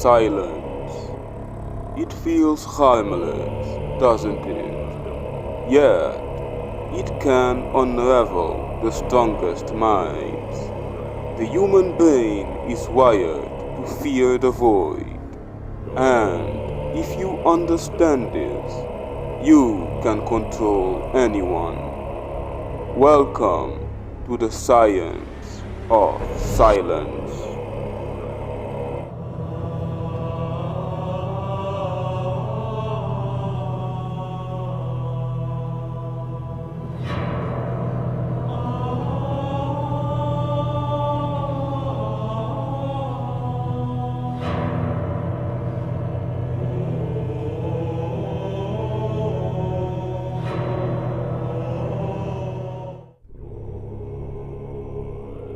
Silence. It feels harmless, doesn't it? Yet, it can unravel the strongest minds. The human brain is wired to fear the void, and if you understand this, you can control anyone. Welcome to the science of silence.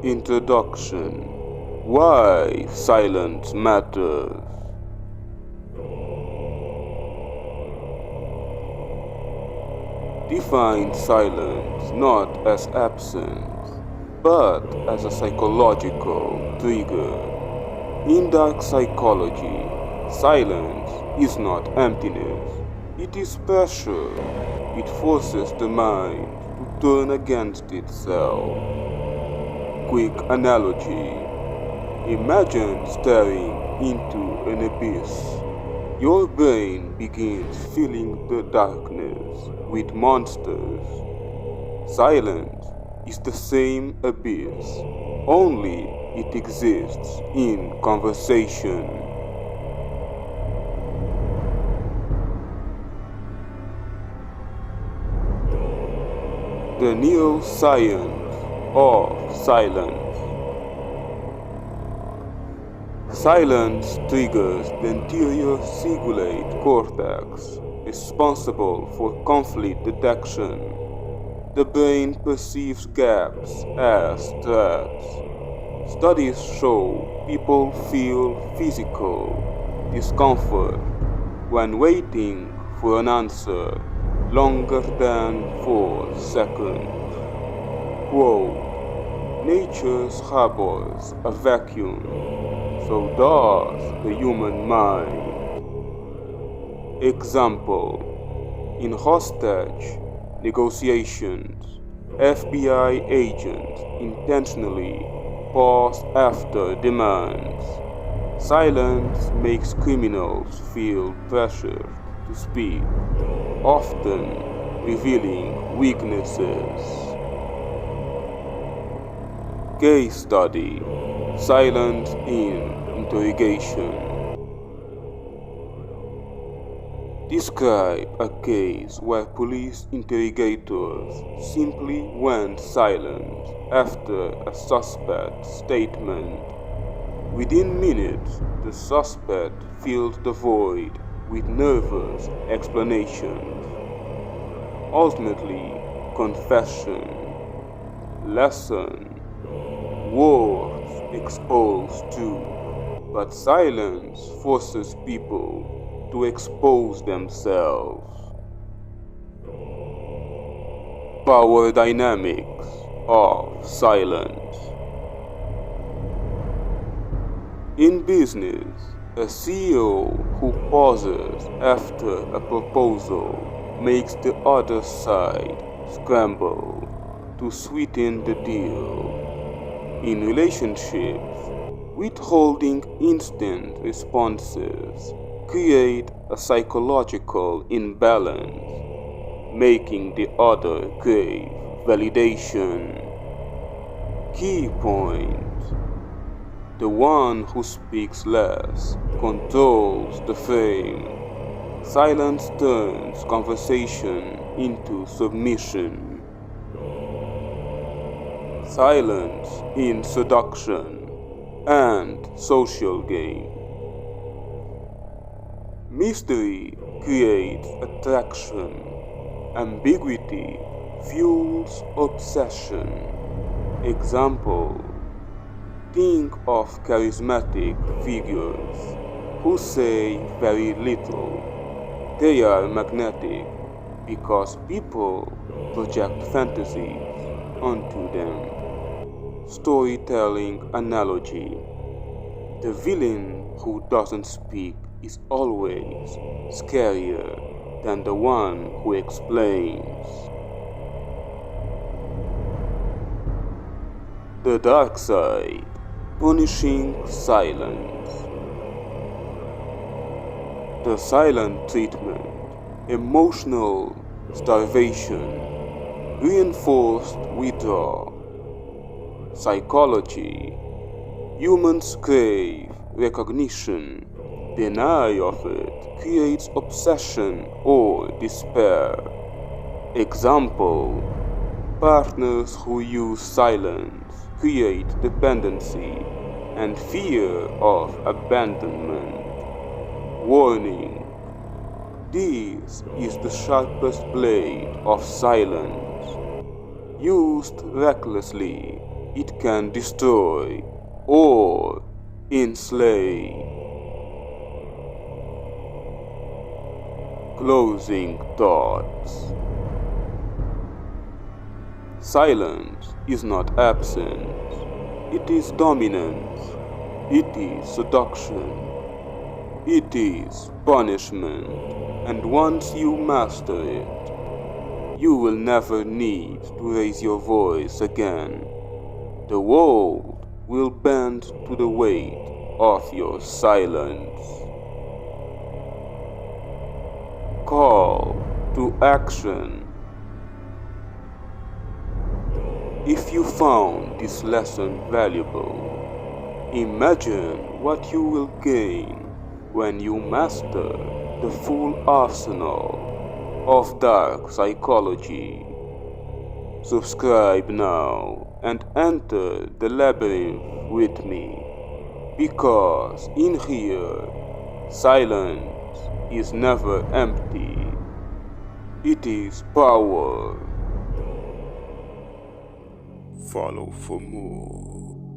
Introduction. Why silence matters. Define silence not as absence, but as a psychological trigger. In dark psychology, silence is not emptiness, it is pressure. It forces the mind to turn against itself. Quick analogy. Imagine staring into an abyss. Your brain begins filling the darkness with monsters. Silence is the same abyss, only it exists in conversation. The neuroscience of silence. Silence triggers the anterior cingulate cortex, responsible for conflict detection. The brain perceives gaps as threats. Studies show people feel physical discomfort when waiting for an answer longer than 4 seconds. Quote, nature harbors a vacuum, so does the human mind. Example, in hostage negotiations, FBI agents intentionally pause after demands. Silence makes criminals feel pressured to speak, often revealing weaknesses. Case study. Silence in interrogation. Describe a case where police interrogators simply went silent after a suspect's statement. Within minutes, the suspect filled the void with nervous explanations. Ultimately, confession. Lesson. Words exposed too, but silence forces people to expose themselves. Power dynamics of silence. In business, a CEO who pauses after a proposal makes the other side scramble to sweeten the deal. In relationships, withholding instant responses create a psychological imbalance, making the other crave validation. Key point. The one who speaks less controls the frame. Silence turns conversation into submission. Silence in seduction and social game. Mystery creates attraction. Ambiguity fuels obsession. Example. Think of charismatic figures who say very little. They are magnetic because people project fantasies onto them. Storytelling analogy. The villain who doesn't speak is always scarier than the one who explains. The dark side, punishing silence. The silent treatment, emotional starvation, reinforced withdrawal. Psychology. Humans crave recognition. Denial of it creates obsession or despair. Example: partners who use silence create dependency and fear of abandonment. Warning: this is the sharpest blade of silence. Used recklessly, it can destroy or enslave. Closing thoughts. Silence is not absence. It is dominance. It is seduction. It is punishment. And once you master it, you will never need to raise your voice again. The world will bend to the weight of your silence. Call to action. If you found this lesson valuable, imagine what you will gain when you master the full arsenal of dark psychology. Subscribe now and enter the labyrinth with me, because in here, silence is never empty. It is power. Follow for more.